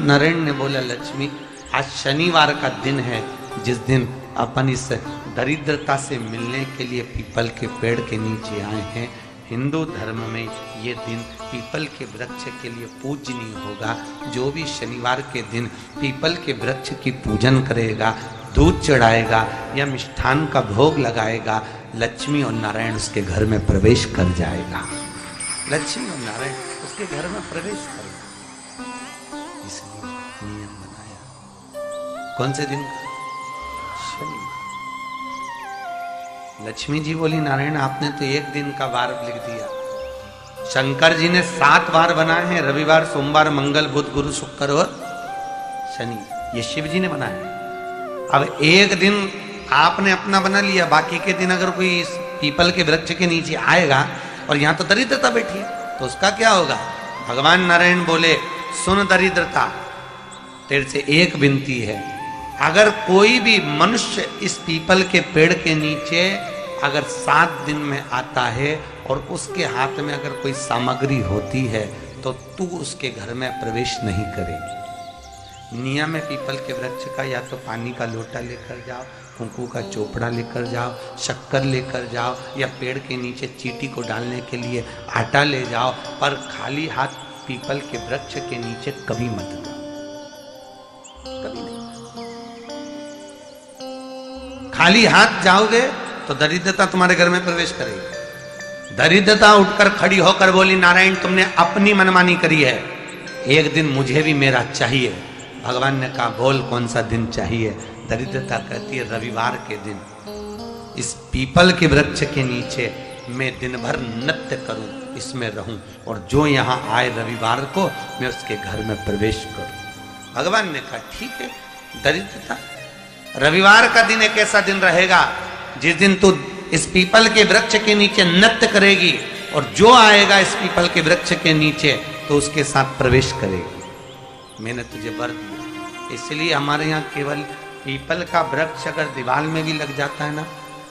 नरेन ने बोला, लक्ष्मी आज शनिवार का दिन है, जिस दिन अपन इस दरिद्रता से मिलने के लिए पीपल के पेड़ के नीचे आए हैं। हिंदू धर्म में ये दिन पीपल के वृक्ष के लिए पूजनीय होगा। जो भी शनिवार के दिन पीपल के वृक्ष की पूजन करेगा, दूध चढ़ाएगा या मिष्ठान का भोग लगाएगा, लक्ष्मी और नारायण उसके घर में प्रवेश कर जाएगा। लक्ष्मी और नारायण उसके घर में प्रवेश करेगा। इसलिए नियम बनाया। कौन से दिन का? शनिवार। लक्ष्मी जी बोली, नारायण आपने तो एक दिन का वार लिख दिया। शंकर जी ने 7 वार बनाए हैं, रविवार, सोमवार, मंगल, बुध, गुरु, शुक्र और शनि। ये शिव जी ने बनाया। अब एक दिन आपने अपना बना लिया, बाकी के दिन अगर कोई इस पीपल के वृक्ष के नीचे आएगा और यहां तो दरिद्रता बैठी है, तो उसका क्या होगा? भगवान नारायण बोले, सुन दरिद्रता, तेरे से एक विनती है, अगर कोई भी मनुष्य इस पीपल के पेड़ के नीचे अगर 7 दिन में आता है और उसके हाथ में अगर कोई सामग्री होती है तो तू उसके घर में प्रवेश नहीं करेगी। नियम है पीपल के वृक्ष का, या तो पानी का लोटा लेकर जाओ, कुंकू का चोपड़ा लेकर जाओ, शक्कर लेकर जाओ, या पेड़ के नीचे चींटी को डालने के लिए आटा ले जाओ, पर खाली हाथ पीपल के वृक्ष के नीचे कभी मत जाओ, कभी नहीं। खाली हाथ जाओगे तो दरिद्रता तुम्हारे घर में प्रवेश करेगी। दरिद्रता उठकर खड़ी होकर बोली, नारायण तुमने अपनी मनमानी करी है, एक दिन मुझे भी मेरा चाहिए। भगवान ने कहा, बोल कौन सा दिन चाहिए? दरिद्रता कहती है, रविवार के दिन इस पीपल के वृक्ष के नीचे मैं दिन भर नृत्य करूं, इसमें रहूं, और जो यहां आए रविवार को मैं उसके घर में प्रवेश करूं। भगवान ने कहा, ठीक है। दरिद्रता, रविवार का दिन एक ऐसा दिन रहेगा जिस दिन तू इस पीपल के वृक्ष के नीचे नृत्य करेगी, और जो आएगा इस पीपल के वृक्ष के नीचे तो उसके साथ प्रवेश करेगी। मैंने तुझे वर दिया। इसलिए हमारे यहाँ केवल पीपल का वृक्ष अगर दीवार में भी लग जाता है ना,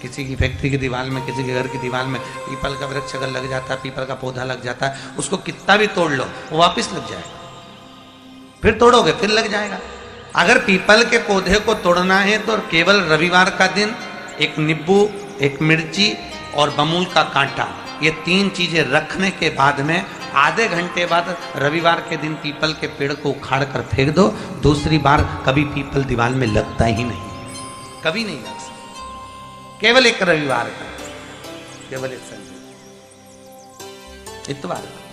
किसी की फैक्ट्री की दीवार में, किसी के घर की दीवार में पीपल का वृक्ष अगर लग जाता है, पीपल का पौधा लग जाता है, उसको कितना भी तोड़ लो वो वापिस लग जाएगा। फिर तोड़ोगे फिर लग जाएगा। अगर पीपल के पौधे को तोड़ना है तो केवल रविवार का दिन एक नींबू, एक मिर्ची और बमूल का कांटा, ये 3 चीजें रखने के बाद में आधे घंटे बाद रविवार के दिन पीपल के पेड़ को उखाड़ कर फेंक दो। दूसरी बार कभी पीपल दीवार में लगता ही नहीं, कभी नहीं लग सकता। केवल एक रविवार का, केवल एक इतवार का।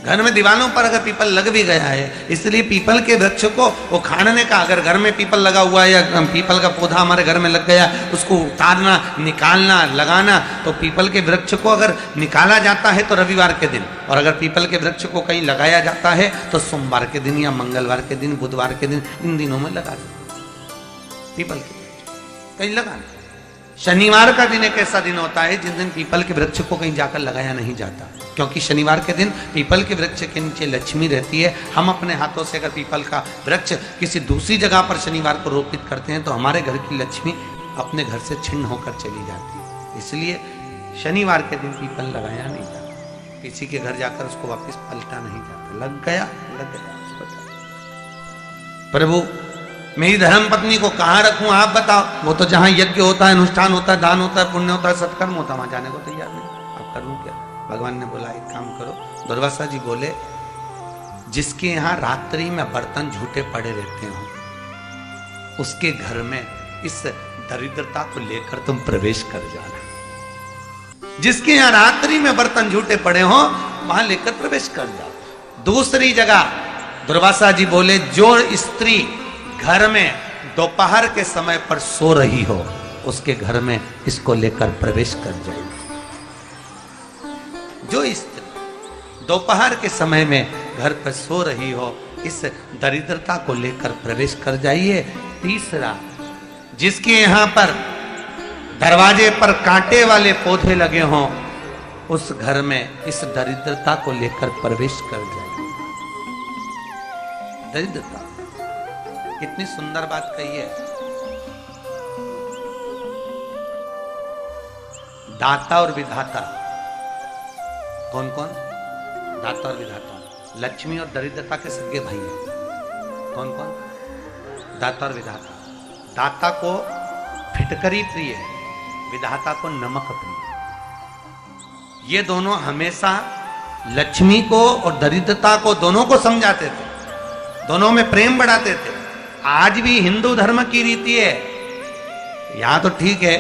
घर में दीवारों पर अगर पीपल लग भी गया है, इसलिए पीपल के वृक्ष को उखाड़ने का, अगर घर में पीपल लगा हुआ है या पीपल का पौधा हमारे घर में लग गया, उसको उतारना, निकालना, लगाना, तो पीपल के वृक्ष को अगर निकाला जाता है तो रविवार के दिन, और अगर पीपल के वृक्ष को कहीं लगाया जाता है तो सोमवार के दिन या मंगलवार के दिन, बुधवार के दिन, इन दिनों में लगा सकते पीपल के वृक्ष कहीं लगाना। शनिवार का दिन एक ऐसा दिन होता है जिस दिन पीपल के वृक्ष को कहीं जाकर लगाया नहीं जाता, क्योंकि शनिवार के दिन पीपल के वृक्ष के नीचे लक्ष्मी रहती है। हम अपने हाथों से अगर पीपल का वृक्ष किसी दूसरी जगह पर शनिवार को रोपित करते हैं तो हमारे घर की लक्ष्मी अपने घर से छिन्न होकर चली जाती है। इसलिए शनिवार के दिन पीपल लगाया नहीं जाता, किसी के घर जाकर उसको वापस पलटा नहीं जाता। लग गया, लग गया। प्रभु मेरी धर्म पत्नी को कहाँ रखूं आप बताओ? वो तो जहां यज्ञ होता है, अनुष्ठान होता है, दान होता है, पुण्य होता है, सत्कर्म होता है, वहां जाने को तैयार नहीं। आप करूं क्या? भगवान ने बोला, एक काम करो। दुर्वासा जी बोले, जिसके यहाँ रात्रि में बर्तन झूठे पड़े रहते हो उसके घर में इस दरिद्रता को लेकर तुम प्रवेश कर जाना। जिसके यहाँ रात्रि में बर्तन झूठे पड़े हो वहां लेकर प्रवेश कर जाओ। दूसरी जगह दुर्वासा जी बोले, जो स्त्री घर में दोपहर के समय पर सो रही हो उसके घर में इसको लेकर प्रवेश कर जाएगी। जो स्त्री दोपहर के समय में घर पर सो रही हो, इस दरिद्रता को लेकर प्रवेश कर जाइए। तीसरा, जिसके यहां पर दरवाजे पर कांटे वाले पौधे लगे हों उस घर में इस दरिद्रता को लेकर प्रवेश कर जाइए। दरिद्रता, कितनी सुंदर बात कही है। दाता और विधाता, कौन कौन? दाता और विधाता। लक्ष्मी और दरिद्रता के सगे भाई हैं। कौन कौन? दाता और विधाता। दाता को फिटकरी प्रिय है, विधाता को नमक प्रिय। ये दोनों हमेशा लक्ष्मी को और दरिद्रता को दोनों को समझाते थे, दोनों में प्रेम बढ़ाते थे। आज भी हिंदू धर्म की रीति है, यहाँ तो ठीक है,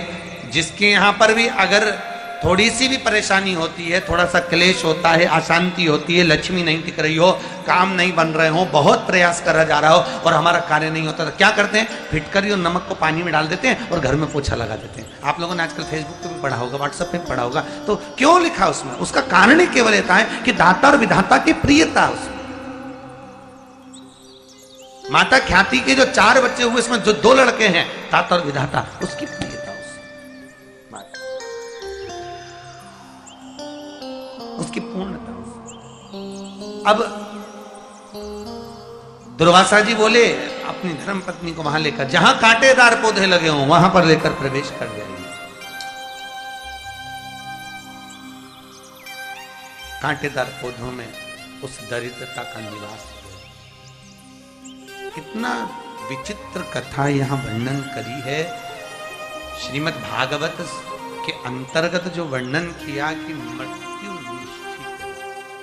जिसके यहाँ पर भी अगर थोड़ी सी भी परेशानी होती है, थोड़ा सा क्लेश होता है, अशांति होती है, लक्ष्मी नहीं टिक रही हो, काम नहीं बन रहे हो, बहुत प्रयास करा जा रहा हो और हमारा कार्य नहीं होता, तो क्या करते हैं? फिटकरी और नमक को पानी में डाल देते हैं और घर में पोछा लगा देते हैं। आप लोगों ने आजकल फेसबुक पे भी पढ़ा होगा, व्हाट्सएप पे भी पढ़ा होगा। तो क्यों लिखा उसमें? उसका कारण ही केवल ये है कि दाता और विधाता की प्रियता उसमें। माता ख्याति के जो 4 बच्चे हुए, इसमें जो 2 लड़के हैं, दाता और विधाता, उसकी प्रियता उसकी पूर्णता। अब दुर्वासा जी बोले अपनी धर्म पत्नी को वहां लेकर, जहां कांटेदार पौधे लगे हों वहां पर लेकर प्रवेश कर जाइए। कांटेदार पौधों में उस दरिद्रता का निवास है। कितना विचित्र कथा यहां वर्णन करी है। श्रीमद् भागवत के अंतर्गत जो वर्णन किया कि मृत्यु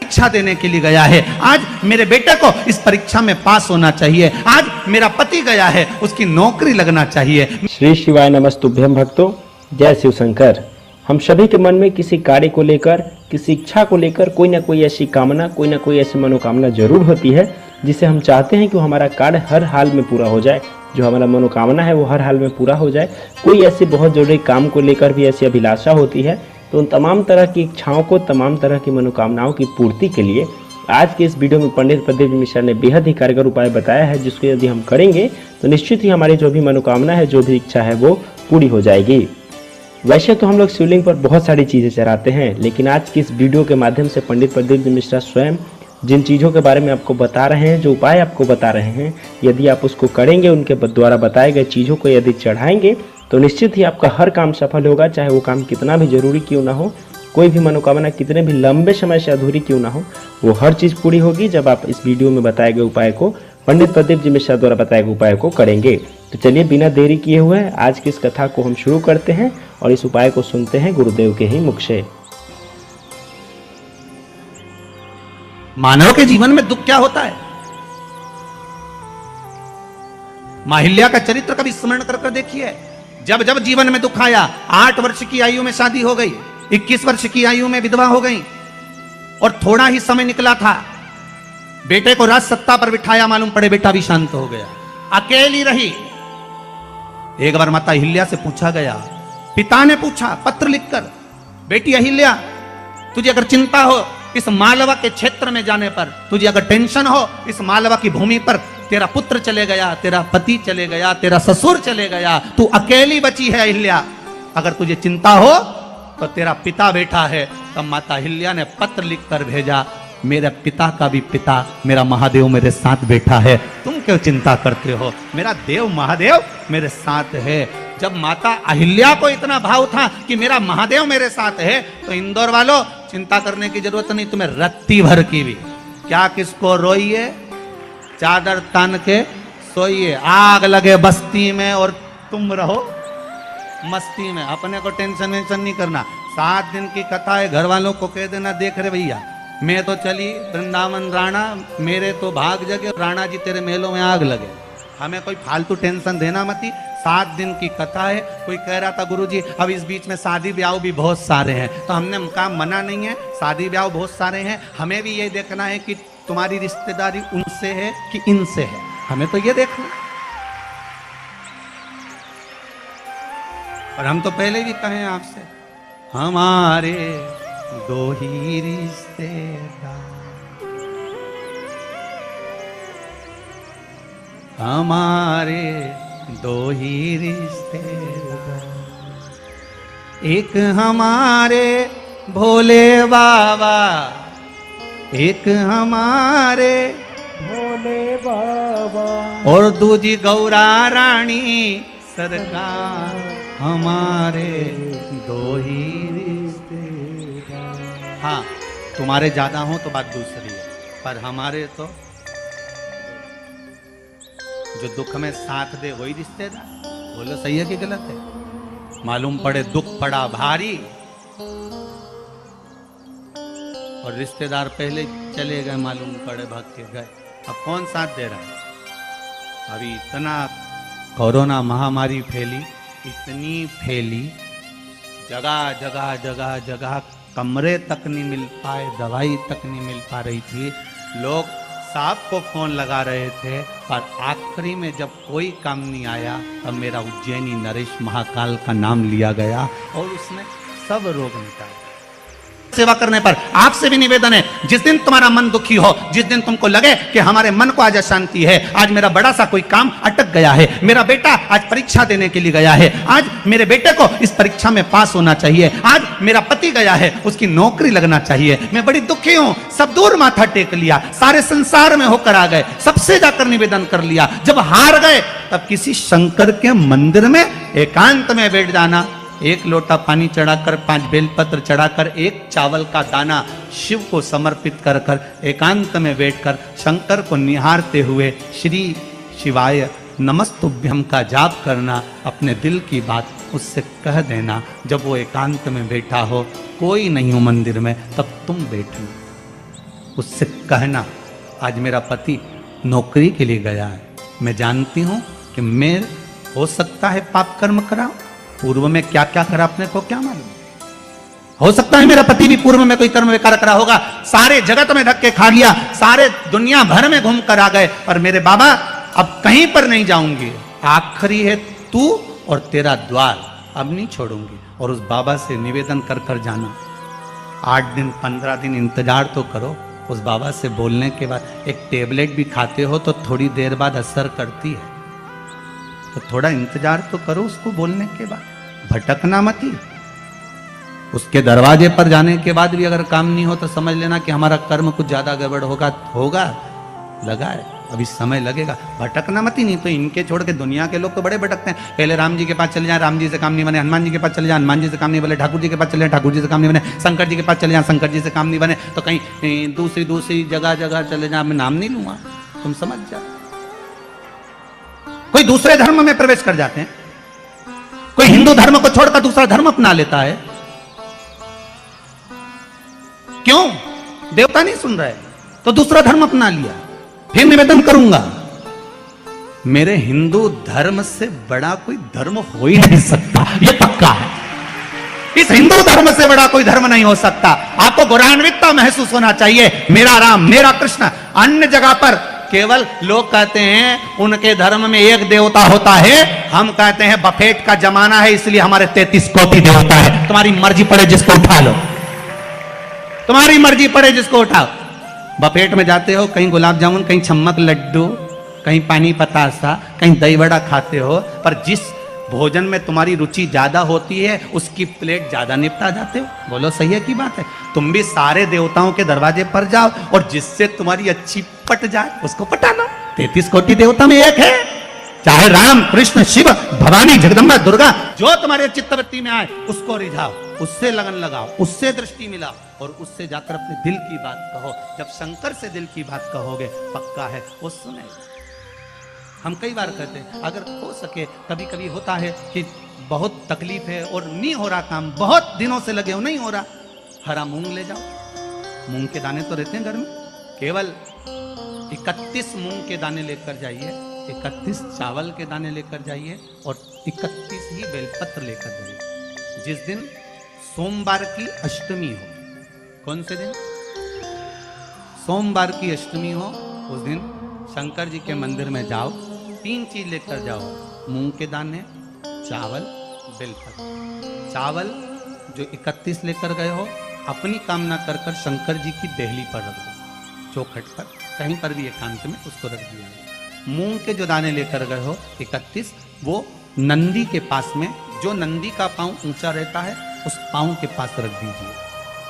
परीक्षा देने के लिए गया है, आज मेरे बेटे को इस परीक्षा में पास होना चाहिए, आज मेरा पति गया है, उसकी नौकरी लगना चाहिए। श्री शिवाय नमस्तुभ्यं भक्तों, जय शिव शंकर। हम सभी के मन में किसी कार्य को लेकर, किसी इच्छा को लेकर कोई ना कोई ऐसी कामना, कोई ना कोई ऐसी मनोकामना जरूर होती है जिसे हम चाहते हैं कि हमारा कार्य हर हाल में पूरा हो जाए, जो हमारा मनोकामना है वो हर हाल में पूरा हो जाए। कोई ऐसी बहुत जरूरी काम को लेकर भी ऐसी अभिलाषा होती है। तो उन तमाम तरह की इच्छाओं को, तमाम तरह की मनोकामनाओं की पूर्ति के लिए आज के इस वीडियो में पंडित प्रदीप मिश्रा ने बेहद ही कारगर उपाय बताया है, जिसको यदि हम करेंगे तो निश्चित ही हमारी जो भी मनोकामना है, जो भी इच्छा है वो पूरी हो जाएगी। वैसे तो हम लोग शिवलिंग पर बहुत सारी चीज़ें चढ़ाते हैं, लेकिन आज की इस वीडियो के माध्यम से पंडित प्रदीप मिश्रा स्वयं जिन चीज़ों के बारे में आपको बता रहे हैं, जो उपाय आपको बता रहे हैं, यदि आप उसको करेंगे, उनके द्वारा बताए गए चीज़ों को यदि चढ़ाएंगे तो निश्चित ही आपका हर काम सफल होगा, चाहे वो काम कितना भी जरूरी क्यों ना हो, कोई भी मनोकामना कितने भी लंबे समय से अधूरी क्यों ना हो, वो हर चीज़ पूरी होगी जब आप इस वीडियो में बताए गए उपाय को, पंडित प्रदीप जी मिश्रा द्वारा बताए गए उपाय को करेंगे। तो चलिए बिना देरी किए हुए आज की इस कथा को हम शुरू करते हैं और इस उपाय को सुनते हैं गुरुदेव के ही मुख से। मानव के जीवन में दुख क्या होता है? माहिल्या का चरित्र कभी स्मरण कर देखिए। जब जब जीवन में दुख आया, 8 वर्ष की आयु में शादी हो गई, 21 वर्ष की आयु में विधवा हो गई और थोड़ा ही समय निकला था, बेटे को राज सत्ता पर बिठाया, मालूम पड़े बेटा भी शांत हो गया, अकेली रही। एक बार माता अहिल्या से पूछा गया, पिता ने पूछा पत्र लिखकर, बेटी अहिल्या तुझे अगर चिंता हो इस मालवा के क्षेत्र में जाने पर, तुझे अगर टेंशन हो इस मालवा की भूमि पर, तेरा पुत्र चले गया, तेरा पति चले गया, तेरा ससुर चले गया, तू अकेली बची है अहिल्या, अगर तुझे चिंता हो तो तेरा पिता बैठा है। तब माता अहिल्या ने पत्र लिखकर भेजा, मेरे पिता का भी पिता मेरा महादेव मेरे साथ बैठा है, तुम क्यों चिंता करते हो, मेरा देव महादेव मेरे साथ है। जब माता अहिल्या को इतना भाव था कि मेरा महादेव मेरे साथ है, तो इंदौर वालों चिंता करने की जरूरत नहीं, तुम्हें रत्ती भर की भी क्या, किसको रोइए, चादर तान के सोइए, आग लगे बस्ती में और तुम रहो मस्ती में, अपने को टेंशन वेंशन नहीं करना। 7 दिन की कथा है, घर वालों को कह देना, देख रहे भैया मैं तो चली वृंदावन राणा, मेरे तो भाग जगे, राणा जी तेरे मेलों में आग लगे, हमें कोई फालतू टेंशन देना मती। 7 दिन की कथा है। कोई कह रहा था गुरुजी अब इस बीच में शादी ब्याह भी बहुत सारे हैं, तो हमने कहा मना नहीं है, शादी ब्याह बहुत सारे हैं, हमें भी ये देखना है कि तुम्हारी रिश्तेदारी उनसे है कि इनसे है, हमें तो ये देखना। और हम तो पहले भी कहे आपसे, हमारे 2 ही रिश्तेदार, हमारे 2 ही रिश्तेदार, एक हमारे भोले बाबा, एक हमारे भोले बाबा, और दूजी गौरा रानी सरकार, हमारे 2 ही रिश्तेदार। हाँ तुम्हारे ज्यादा हो तो बात दूसरी है, पर हमारे तो जो दुख में साथ दे वही रिश्तेदार। बोलो सही है कि गलत है? मालूम पड़े दुख पड़ा भारी और रिश्तेदार पहले चले गए, मालूम पड़े भाग के गए, अब कौन साथ दे रहा है? अभी इतना कोरोना महामारी फैली, इतनी फैली, जगह जगह जगह जगह कमरे तक नहीं मिल पाए, दवाई तक नहीं मिल पा रही थी। लोग साहब को फोन लगा रहे थे, पर आखिरी में जब कोई काम नहीं आया तब मेरा उज्जैनी नरेश महाकाल का नाम लिया गया और उसने सब रोग मिटाया। सेवा करने पर आपसे भी निवेदन है, जिस दिन तुम्हारा मन दुखी हो, जिस दिन तुमको लगे कि हमारे मन को आज अशांति है, आज मेरा बड़ा सा कोई काम अटक गया है, मेरा बेटा आज परीक्षा देने के लिए गया है, आज मेरे बेटे को इस परीक्षा में पास होना चाहिए, आज मेरा पति गया है उसकी नौकरी लगना चाहिए, मैं बड़ी दुखी हूं, सब दूर माथा टेक लिया, सारे संसार में होकर आ गए, सबसे जाकर निवेदन कर लिया, जब हार गए तब किसी शंकर के मंदिर में एकांत में बैठ जाना, एक लोटा पानी चढ़ाकर, 5 बेलपत्र चढ़ाकर, एक चावल का दाना शिव को समर्पित कर कर एकांत में बैठकर शंकर को निहारते हुए श्री शिवाय नमस्तुभ्यम का जाप करना, अपने दिल की बात उससे कह देना। जब वो एकांत में बैठा हो, कोई नहीं हो मंदिर में, तब तुम बैठो, उससे कहना आज मेरा पति नौकरी के लिए गया है, मैं जानती हूं कि मैं हो सकता है पाप कर्म करा, पूर्व में क्या क्या करा अपने को क्या मालूम, हो सकता है मेरा पति भी पूर्व में कोई कर्म विकार करा होगा, सारे जगत में धक्के खा लिया, सारे दुनिया भर में घूम कर आ गए, पर मेरे बाबा अब कहीं पर नहीं जाऊंगी, आखिरी है तू और तेरा द्वार, अब नहीं छोड़ूंगी। और उस बाबा से निवेदन कर कर जाना, 8 दिन 15 दिन इंतजार तो करो, उस बाबा से बोलने के बाद एक टेबलेट भी खाते हो तो थोड़ी देर बाद असर करती है, तो थोड़ा इंतजार तो करो उसको बोलने के बाद, भटकना मत ही। उसके दरवाजे पर जाने के बाद भी अगर काम नहीं हो तो समझ लेना कि हमारा कर्म कुछ ज्यादा गड़बड़ होगा लगा है, अभी समय लगेगा, भटकना मत ही। नहीं तो इनके छोड़ के दुनिया के लोग तो बड़े भटकते हैं, पहले राम जी के पास चले जाए, राम जी से काम नहीं बने, हनुमान जी के पास चले जाए, हनुमान जी से काम नहीं बने, ठाकुर जी के पास चले जाए, ठाकुर जी से काम नहीं बने, शंकर जी के पास चले जाए, शंकर जी से काम नहीं बने, तो कहीं दूसरी जगह चले जाए, मैं नाम नहीं लूंगा, तुम समझ जाओ। कोई दूसरे धर्म में प्रवेश कर जाते हैं, कोई हिंदू धर्म को छोड़कर दूसरा धर्म अपना लेता है, क्यों? देवता नहीं सुन रहे तो दूसरा धर्म अपना लिया। फिर निवेदन करूंगा, मेरे हिंदू धर्म से बड़ा कोई धर्म हो ही नहीं सकता, यह पक्का है, इस हिंदू धर्म से बड़ा कोई धर्म नहीं हो सकता। आपको गौरवान्वितता महसूस होना चाहिए, मेरा राम मेरा कृष्ण। अन्य जगह पर केवल लोग कहते हैं उनके धर्म में एक देवता होता है, हम कहते हैं बफेट का जमाना है इसलिए हमारे 33 कोटि देवता है, तुम्हारी मर्जी पड़े जिसको उठा लो, तुम्हारी मर्जी पड़े जिसको उठाओ। बफेट में जाते हो, कहीं गुलाब जामुन, कहीं छम्मक लड्डू, कहीं पानी पतासा, कहीं दही बड़ा खाते हो, पर जिस भोजन में तुम्हारी रुचि ज्यादा होती है उसकी प्लेट ज्यादा निपटा जाते हो। बोलो सही है की बात है? तुम भी सारे देवताओं के दरवाजे पर जाओ और जिससे तुम्हारी अच्छी पट जाए उसको पटा लो। 33 कोटि देवता में एक है, चाहे राम कृष्ण शिव भवानी जगदम्बा दुर्गा, जो तुम्हारे चित्तवृत्ति में आए उसको रिझाओ, उससे लगन लगाओ, उससे दृष्टि मिलाओ और उससे जाकर अपने दिल की बात कहो। जब शंकर से दिल की बात कहोगे पक्का है वो सुनेगा। हम कई बार कहते हैं अगर हो सके, कभी कभी होता है कि बहुत तकलीफ है और नहीं हो रहा काम, बहुत दिनों से लगे हो नहीं हो रहा, हरा मूंग ले जाओ, मूंग के दाने तो रहते हैं घर में, केवल 31 मूंग के दाने लेकर जाइए, 31 चावल के दाने लेकर जाइए और 31 ही बेलपत्र लेकर जाइए। जिस दिन सोमवार की अष्टमी हो, कौन से दिन? सोमवार की अष्टमी हो, उस दिन शंकर जी के मंदिर में जाओ, 3 चीज लेकर जाओ, मूंग के दाने, चावल, बेलपत्र। चावल जो 31 लेकर गए हो अपनी कामना कर कर शंकर जी की देहली पर रख दो, चौखट पर, कहीं पर भी एकांत में उसको रख दिया। मूंग के जो दाने लेकर गए हो 31, वो नंदी के पास में, जो नंदी का पांव ऊंचा रहता है उस पांव के पास रख दीजिए।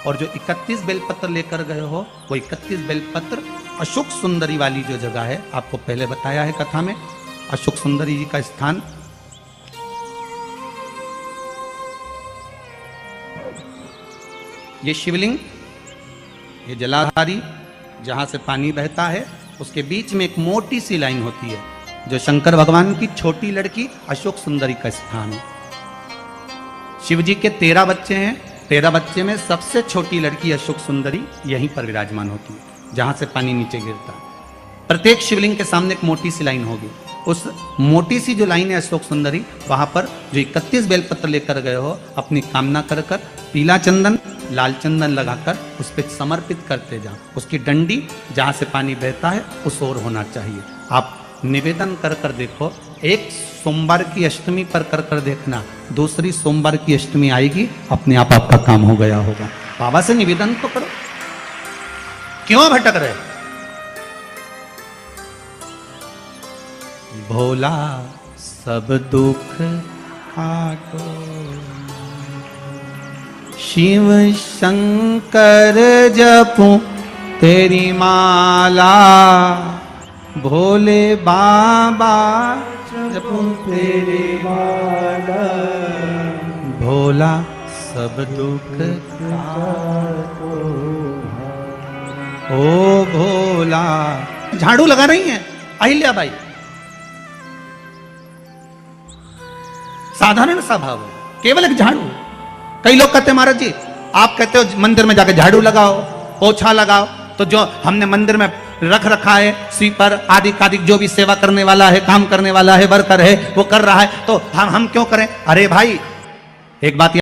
और जो 31 बेलपत्र लेकर गए हो वो 31 बेलपत्र अशोक सुंदरी वाली जो जगह है, आपको पहले बताया है कथा में, अशोक सुंदरी जी का स्थान, ये शिवलिंग, ये जलाधारी जहां से पानी बहता है उसके बीच में एक मोटी सी लाइन होती है, जो शंकर भगवान की छोटी लड़की अशोक सुंदरी का स्थान है। शिव जी के 13 बच्चे हैं, 13 बच्चे में सबसे छोटी लड़की अशोक सुंदरी यहीं पर विराजमान होती है, जहां से पानी नीचे गिरता है। प्रत्येक शिवलिंग के सामने एक मोटी सी लाइन होगी, उस मोटी सी जो लाइन है अशोक सुंदरी, वहां पर जो 31 बेलपत्र लेकर गए हो, अपनी कामना कर कर पीला चंदन लाल चंदन लगाकर उस पर समर्पित करते जाओ। उसकी डंडी जहां से पानी बहता है उस ओर होना चाहिए। आप निवेदन कर कर देखो, एक सोमवार की अष्टमी पर कर कर देखना, दूसरी सोमवार की अष्टमी आएगी, अपने आप आपका काम हो गया होगा। बाबा से निवेदन तो करो, क्यों भटक रहे? भोला सब दुख काटो, शिव शंकर जपू तेरी माला, भोले बाबा जपू तेरी माला, भोला सब दुख काटो। ओ भोला, झाड़ू लगा रही हैं अहिल्या बाई, साधारण सा भाव है, केवल एक झाड़ू। कई लोग कहते हैं महाराज जी आप कहते हो मंदिर में जाके झाड़ू लगाओ पोछा लगाओ, तो जो हमने मंदिर में रख रखा है स्वीपर आदि आदि जो भी सेवा करने वाला है, काम करने वाला है, वर्कर है, वो कर रहा है, तो हम क्यों करें? अरे भाई एक बात